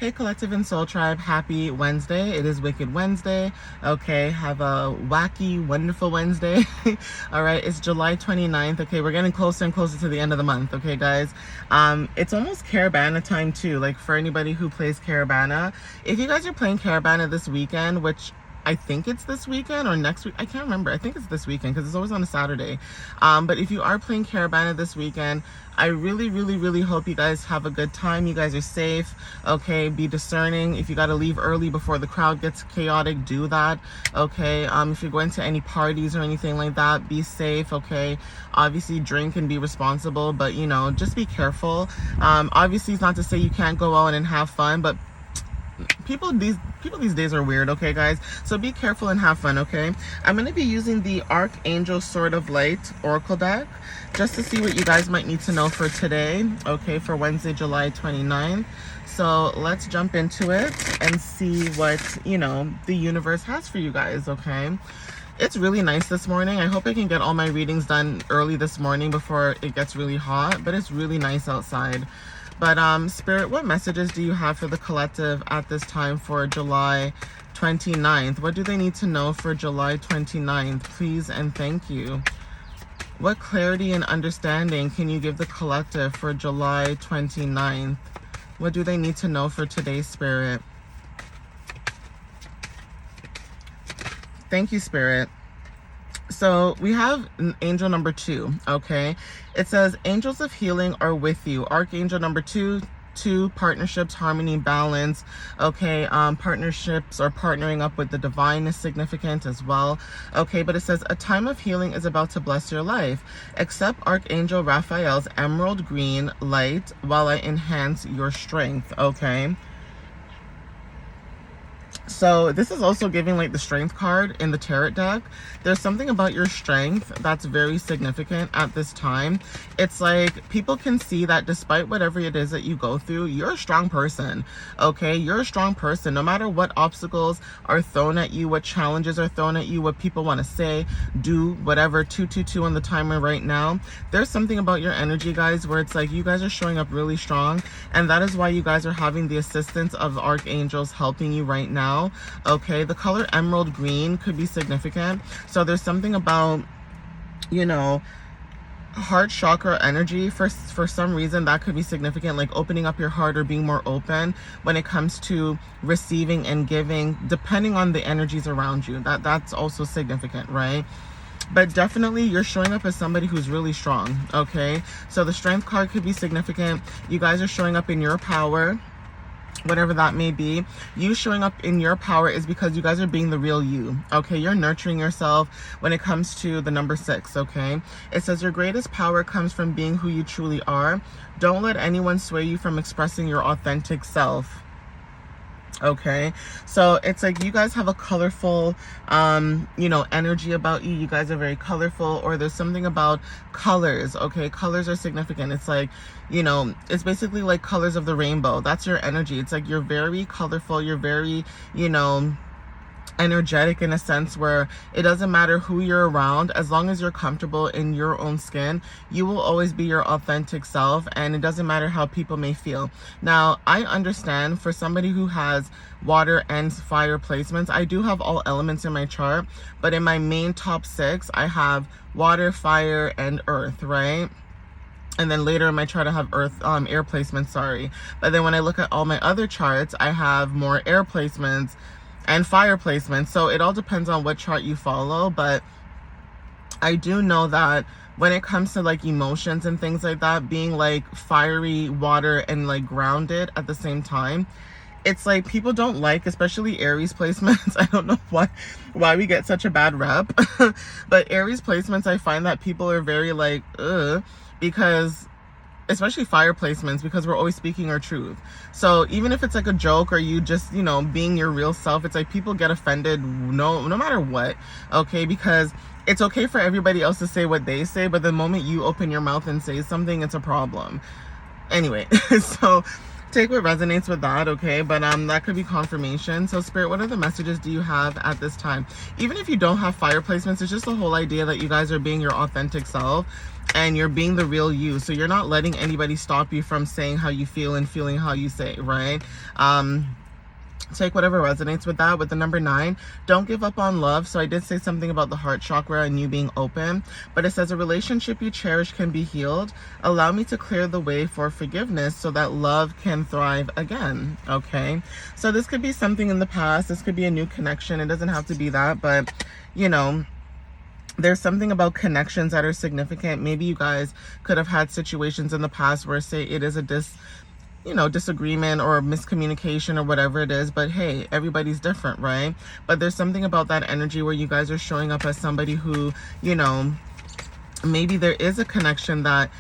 Hey Collective and Soul Tribe, happy Wednesday. It is Wicked Wednesday. Okay, have a wacky, wonderful Wednesday. All right, it's July 29th. Okay, we're getting closer and closer to the end of the month. Okay, guys. It's almost Caravana time too. Like for anybody who plays Caravana, if you guys are playing Caravana this weekend, which I think it's this weekend or next week. I can't remember. I think it's this weekend because it's always on a Saturday. But if you are playing Caravana this weekend, I really, really, really hope you guys have a good time. You guys are safe. Okay, be discerning. If you got to leave early before the crowd gets chaotic, do that. Okay, if you're going to any parties or anything like that, be safe. Okay, obviously drink and be responsible, but you know, just be careful. Obviously, it's not to say you can't go out and have fun, but people these days are weird. Okay, guys, so be careful and have fun. Okay, I'm going to be using the Archangel Sword of Light Oracle deck just to see what you guys might need to know for today. Okay, for Wednesday, July 29th. So let's jump into it and see what, you know, the universe has for you guys. Okay, it's really nice this morning. I hope I can get all my readings done early this morning before it gets really hot, but it's really nice outside. But Spirit, what messages do you have for the collective at this time for July 29th? What do they need to know for July 29th? Please and thank you. What clarity and understanding can you give the collective for July 29th? What do they need to know for today's Spirit? Thank you, Spirit. So we have angel number 2, okay? It says, angels of healing are with you. Archangel number 2, partnerships, harmony, balance. Okay, partnerships or partnering up with the divine is significant as well. Okay, but it says, a time of healing is about to bless your life. Accept Archangel Raphael's emerald green light while I enhance your strength. Okay. So this is also giving like the strength card in the tarot deck. There's something about your strength that's very significant at this time. It's like people can see that despite whatever it is that you go through, you're a strong person. Okay, you're a strong person. No matter what obstacles are thrown at you, what challenges are thrown at you, what people want to say, do, whatever. 222 on the timer right now. There's something about your energy, guys, where it's like you guys are showing up really strong, and that is why you guys are having the assistance of archangels helping you right now. Okay, the color emerald green could be significant. So there's something about, you know, heart chakra energy for some reason that could be significant, like opening up your heart or being more open when it comes to receiving and giving, depending on the energies around you. That's also significant, right? But definitely you're showing up as somebody who's really strong. Okay, so the strength card could be significant. You guys are showing up in your power, whatever that may be. You showing up in your power is because you guys are being the real you. Okay, you're nurturing yourself when it comes to the number 6. Okay, it says your greatest power comes from being who you truly are. Don't let anyone sway you from expressing your authentic self. Okay, so it's like you guys have a colorful you know, energy about you. You guys are very colorful, or there's something about colors. Okay, colors are significant. It's like, you know, it's basically like colors of the rainbow. That's your energy. It's like you're very colorful, you're very, you know, energetic in a sense where it doesn't matter who you're around, as long as you're comfortable in your own skin, you will always be your authentic self, and it doesn't matter how people may feel. Now, I understand for somebody who has water and fire placements, I do have all elements in my chart, but in my main top 6, I have water, fire, and earth, right? And then later in my chart I have earth, air placements, sorry. But then when I look at all my other charts, I have more air placements and fire placements. So it all depends on what chart you follow. But I do know that when it comes to like emotions and things like that, being like fiery, water, and like grounded at the same time, it's like people don't like, especially Aries placements. I don't know why we get such a bad rep. But Aries placements, I find that people are very like, because especially fire placements, because we're always speaking our truth. So even if it's like a joke or you just, you know, being your real self, it's like people get offended no matter what. Okay, because it's okay for everybody else to say what they say, but the moment you open your mouth and say something, it's a problem. Anyway, so Take what resonates with that, okay? But that could be confirmation. So Spirit, what other messages do you have at this time? Even if you don't have fire placements, it's just the whole idea that you guys are being your authentic self and you're being the real you. So you're not letting anybody stop you from saying how you feel and feeling how you say, right? Take whatever resonates with that. With the number 9, don't give up on love. So I did say something about the heart chakra and you being open, but it says a relationship you cherish can be healed. Allow me to clear the way for forgiveness so that love can thrive again. Okay, so this could be something in the past. This could be a new connection. It doesn't have to be that, but you know, there's something about connections that are significant. Maybe you guys could have had situations in the past where, say, it is a disagreement or miscommunication or whatever it is, but hey, everybody's different, right? But there's something about that energy where you guys are showing up as somebody who, you know, maybe there is a connection that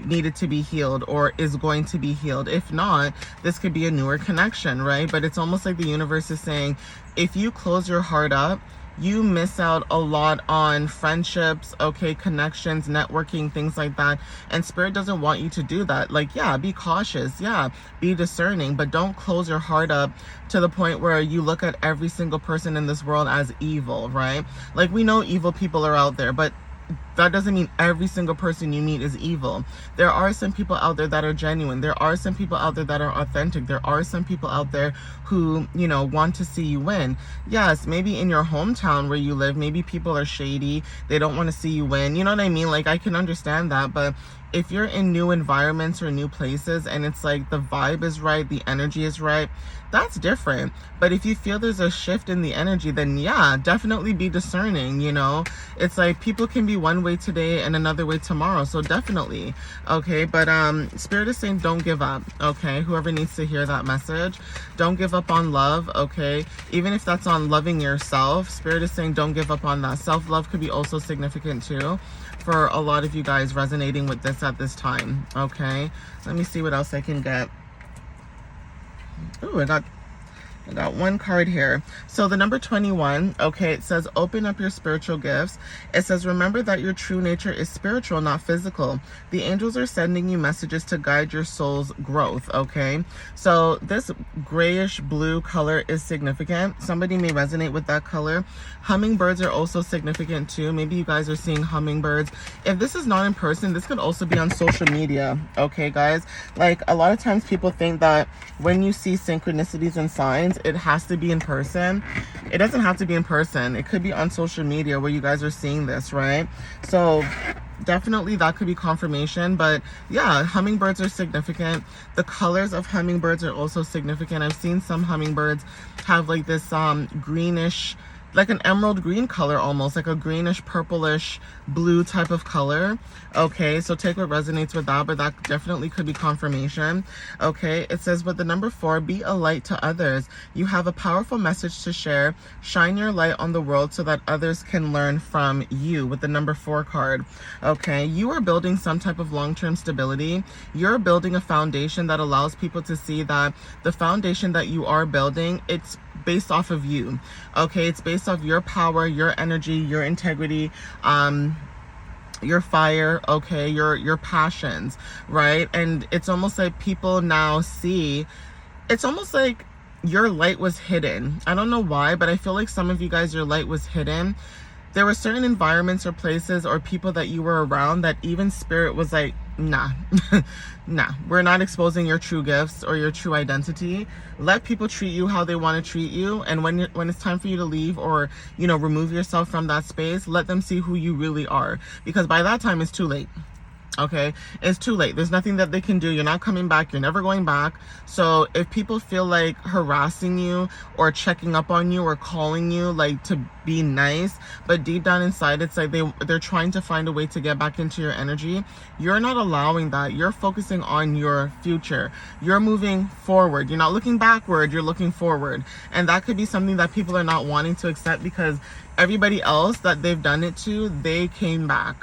needed to be healed or is going to be healed. If not, this could be a newer connection, right? But it's almost like the universe is saying, if you close your heart up, you miss out a lot on friendships, okay, connections, networking, things like that. And Spirit doesn't want you to do that. Like, yeah, be cautious. Yeah, be discerning, but don't close your heart up to the point where you look at every single person in this world as evil, right? Like, we know evil people are out there, but that doesn't mean every single person you meet is evil. There are some people out there that are genuine. There are some people out there that are authentic. There are some people out there who, you know, want to see you win. Yes, maybe in your hometown where you live, maybe people are shady. They don't want to see you win. You know what I mean? Like, I can understand that, but if you're in new environments or new places and it's like the vibe is right, the energy is right, that's different. But if you feel there's a shift in the energy, then yeah, definitely be discerning, you know? It's like people can be one way today and another way tomorrow, so definitely, okay? But Spirit is saying don't give up, okay? Whoever needs to hear that message, don't give up on love, okay? Even if that's on loving yourself, Spirit is saying don't give up on that. Self-love could be also significant too for a lot of you guys resonating with this at this time, okay? Let me see what else I can get. Ooh, I got one card here. So the number 21, okay, it says open up your spiritual gifts. It says remember that your true nature is spiritual, not physical. The angels are sending you messages to guide your soul's growth, okay? So this grayish blue color is significant. Somebody may resonate with that color. Hummingbirds are also significant too. Maybe you guys are seeing hummingbirds. If this is not in person, this could also be on social media, okay, guys? Like, a lot of times people think that when you see synchronicities and signs, it has to be in person. It doesn't have to be in person. It could be on social media where you guys are seeing this, right? So definitely that could be confirmation. But yeah, hummingbirds are significant. The colors of hummingbirds are also significant. I've seen some hummingbirds have like this greenish, like an emerald green color, almost like a greenish purplish blue type of color. Okay, so take what resonates with that, but that definitely could be confirmation. Okay, it says with the number 4, be a light to others. You have a powerful message to share. Shine your light on the world so that others can learn from you, with the number 4 card. Okay, you are building some type of long-term stability. You're building a foundation that allows people to see that the foundation that you are building, it's based off of you. Okay, it's based off your power, your energy, your integrity, your fire, okay, your passions, right? And it's almost like people now see, it's almost like your light was hidden. I don't know why, but I feel like some of you guys, your light was hidden. There were certain environments or places or people that you were around that even Spirit was like, nah, nah, we're not exposing your true gifts or your true identity. Let people treat you how they want to treat you. And when it's time for you to leave or, you know, remove yourself from that space, let them see who you really are. Because by that time, it's too late. Okay, it's too late. There's nothing that they can do. You're not coming back. You're never going back. So if people feel like harassing you or checking up on you or calling you like to be nice, but deep down inside it's like they're trying to find a way to get back into your energy, you're not allowing that. You're focusing on your future. You're moving forward. You're not looking backward. You're looking forward. And that could be something that people are not wanting to accept because everybody else that they've done it to, they came back.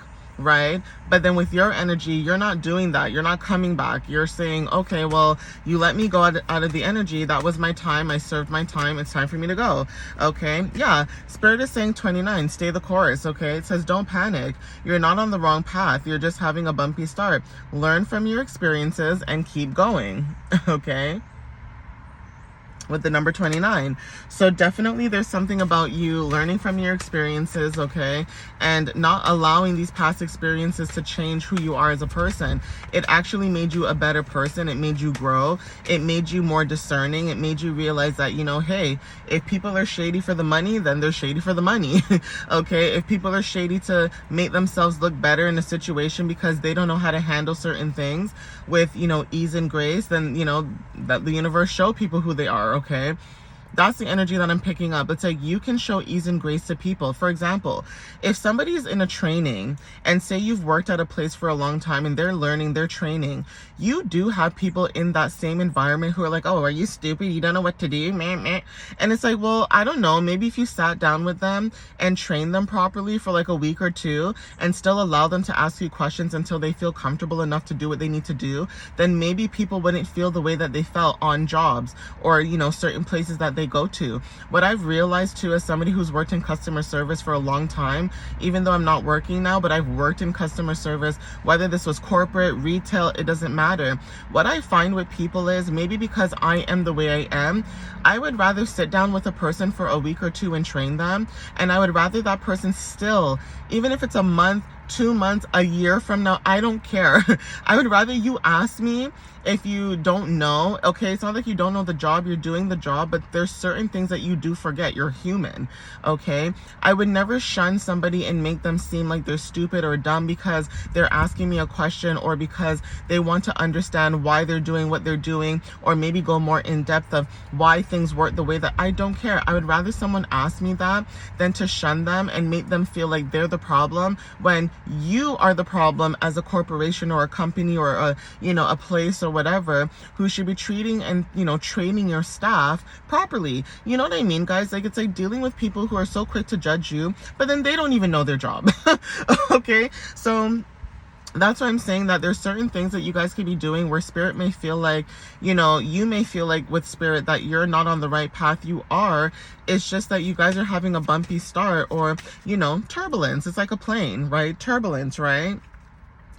right? But then with your energy, you're not doing that. You're not coming back. You're saying, okay, well, you let me go out of the energy. That was my time. I served my time. It's time for me to go. Okay. Yeah. Spirit is saying 29, stay the course. Okay. It says, don't panic. You're not on the wrong path. You're just having a bumpy start. Learn from your experiences and keep going. Okay. With the number 29. So definitely there's something about you learning from your experiences, okay, and not allowing these past experiences to change who you are as a person. It actually made you a better person. It made you grow. It made you more discerning. It made you realize that, you know, hey, if people are shady for the money, then they're shady for the money. Okay, if people are shady to make themselves look better in a situation because they don't know how to handle certain things with, you know, ease and grace, then, you know, that the universe show people who they are. Okay, that's the energy that I'm picking up. It's like you can show ease and grace to people. For example, if somebody's in a training and say you've worked at a place for a long time and they're learning, they're training, you do have people in that same environment who are like, oh, are you stupid? You don't know what to do? Meh, meh. And it's like, well, I don't know. Maybe if you sat down with them and trained them properly for like a week or two and still allow them to ask you questions until they feel comfortable enough to do what they need to do, then maybe people wouldn't feel the way that they felt on jobs or, you know, certain places that they go to. What I've realized too, as somebody who's worked in customer service for a long time, even though I'm not working now, but I've worked in customer service, whether this was corporate, retail, it doesn't matter. What I find with people is, maybe because I am the way I am, I would rather sit down with a person for a week or two and train them, and I would rather that person still, even if it's a month, 2 months, a year from now, I don't care. I would rather you ask me if you don't know. Okay, it's not like you don't know the job, you're doing the job, but there's certain things that you do forget. You're human. Okay, I would never shun somebody and make them seem like they're stupid or dumb because they're asking me a question or because they want to understand why they're doing what they're doing, or maybe go more in depth of why things work the way that I don't care. I would rather someone ask me that than to shun them and make them feel like they're the problem when you are the problem as a corporation or a company or a, you know, a place or whatever, who should be treating and, you know, training your staff properly. You know what I mean, guys? Like, it's like dealing with people who are so quick to judge you, but then they don't even know their job. Okay, so that's why I'm saying that there's certain things that you guys could be doing where spirit may feel like, you know, you may feel like with spirit that you're not on the right path. You are. It's just that you guys are having a bumpy start, or, you know, turbulence. It's like a plane, right? Turbulence, right?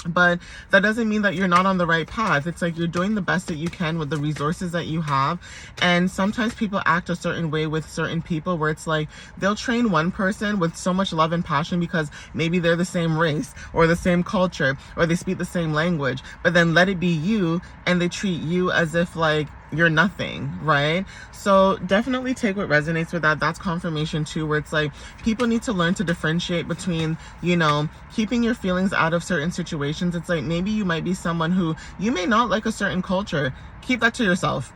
But that doesn't mean that you're not on the right path. It's like you're doing the best that you can with the resources that you have. And sometimes people act a certain way with certain people where it's like they'll train one person with so much love and passion because maybe they're the same race or the same culture or they speak the same language, but then let it be you and they treat you as if like you're nothing, right? So definitely take what resonates with that. That's confirmation too, where it's like people need to learn to differentiate between, you know, keeping your feelings out of certain situations. It's like maybe you might be someone who you may not like a certain culture. Keep that to yourself.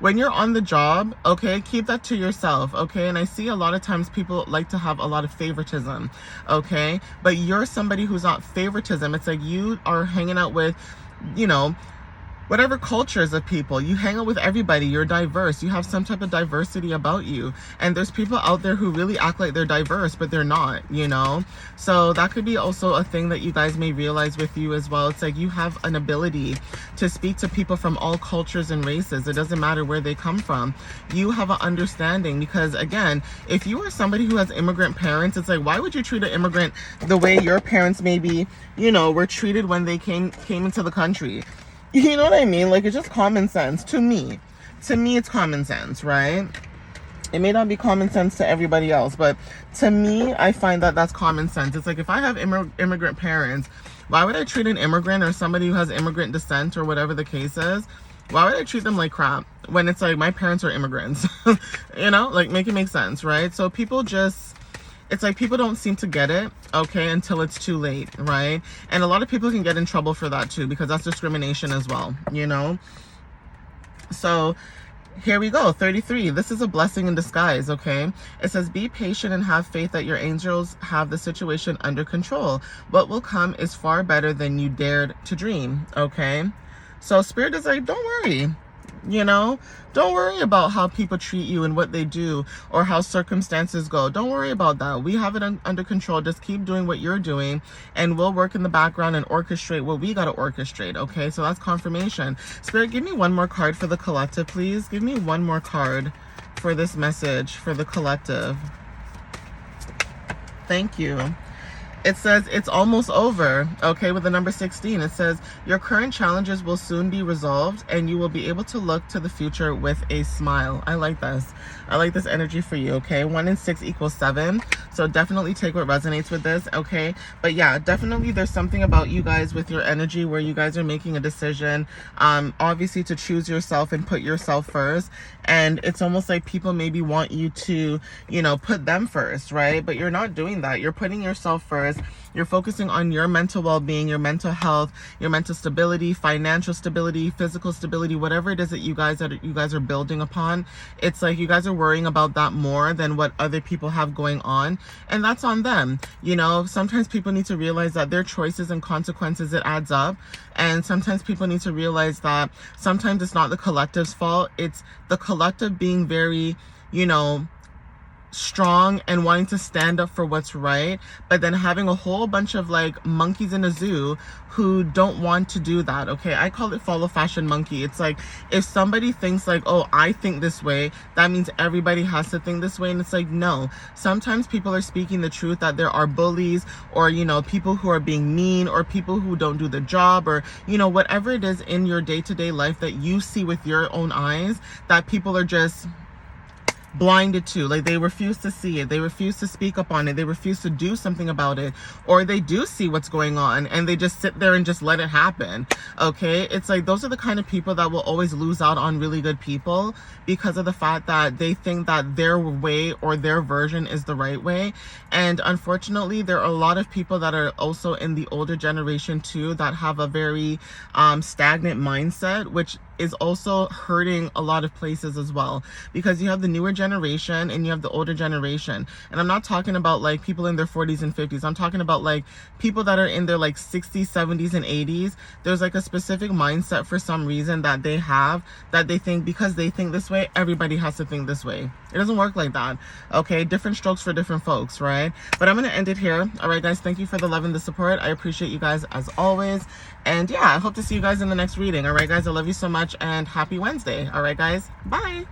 When you're on the job, okay, keep that to yourself, okay? And I see a lot of times people like to have a lot of favoritism, okay? But you're somebody who's not favoritism. It's like you are hanging out with, you know, whatever cultures of people. You hang out with everybody. You're diverse. You have some type of diversity about you. And there's people out there who really act like they're diverse, but they're not, you know? So that could be also a thing that you guys may realize with you as well. It's like you have an ability to speak to people from all cultures and races. It doesn't matter where they come from. You have an understanding because, again, if you are somebody who has immigrant parents, it's like, why would you treat an immigrant the way your parents maybe, you know, were treated when they came into the country? You know what I mean? Like, it's just common sense to me. To me, it's common sense, right? It may not be common sense to everybody else, but to me, I find that that's common sense. It's like, if I have immigrant parents, why would I treat an immigrant or somebody who has immigrant descent or whatever the case is? Why would I treat them like crap when it's like my parents are immigrants? You know, like, make it make sense, right? So people just, it's like people don't seem to get it, okay, until it's too late, right? And a lot of people can get in trouble for that too, because that's discrimination as well, you know? So here we go, 33. This is a blessing in disguise, okay? It says, be patient and have faith that your angels have the situation under control. What will come is far better than you dared to dream, okay? So Spirit is like, don't worry. You know, don't worry about how people treat you and what they do or how circumstances go. Don't worry about that. We have it under control. Just keep doing what you're doing, and we'll work in the background and orchestrate what we got to orchestrate. Okay, so that's confirmation. Spirit, give me one more card for the collective, please. Give me one more card for this message for the collective. Thank you. It says it's almost over, okay, with the number 16. It says your current challenges will soon be resolved and you will be able to look to the future with a smile. I like this. I like this energy for you, okay? 1 and 6 equals 7. So definitely take what resonates with this, okay? But yeah, definitely there's something about you guys with your energy where you guys are making a decision, obviously to choose yourself and put yourself first. And it's almost like people maybe want you to, you know, put them first, right? But you're not doing that. You're putting yourself first. You're focusing on your mental well-being, your mental health, your mental stability, financial stability, physical stability, whatever it is that you guys are building upon. It's like you guys are worrying about that more than what other people have going on, and that's on them. You know, sometimes people need to realize that their choices and consequences, it adds up. And sometimes people need to realize that sometimes it's not the collective's fault. It's the collective being very, you know, strong and wanting to stand up for what's right, but then having a whole bunch of like monkeys in a zoo who don't want to do that. Okay, I call it follow fashion monkey. It's like if somebody thinks like, oh, I think this way, that means everybody has to think this way. And it's like, no, sometimes people are speaking the truth, that there are bullies or, you know, people who are being mean or people who don't do the job, or, you know, whatever it is in your day-to-day life that you see with your own eyes that people are just blinded to. Like, they refuse to see it, they refuse to speak up on it, they refuse to do something about it, or they do see what's going on and they just sit there and just let it happen. Okay, it's like those are the kind of people that will always lose out on really good people because of the fact that they think that their way or their version is the right way. And unfortunately, there are a lot of people that are also in the older generation too that have a very stagnant mindset, which is also hurting a lot of places as well, because you have the newer generation and you have the older generation. And I'm not talking about like people in their 40s and 50s. I'm talking about like people that are in their like 60s, 70s, and 80s. There's like a specific mindset for some reason that they have, that they think because they think this way, everybody has to think this way. It doesn't work like that. Okay, different strokes for different folks, right? But I'm gonna end it here. All right, guys, thank you for the love and the support. I appreciate you guys as always. And yeah, I hope to see you guys in the next reading. All right, guys, I love you so much and happy Wednesday. All right, guys, bye.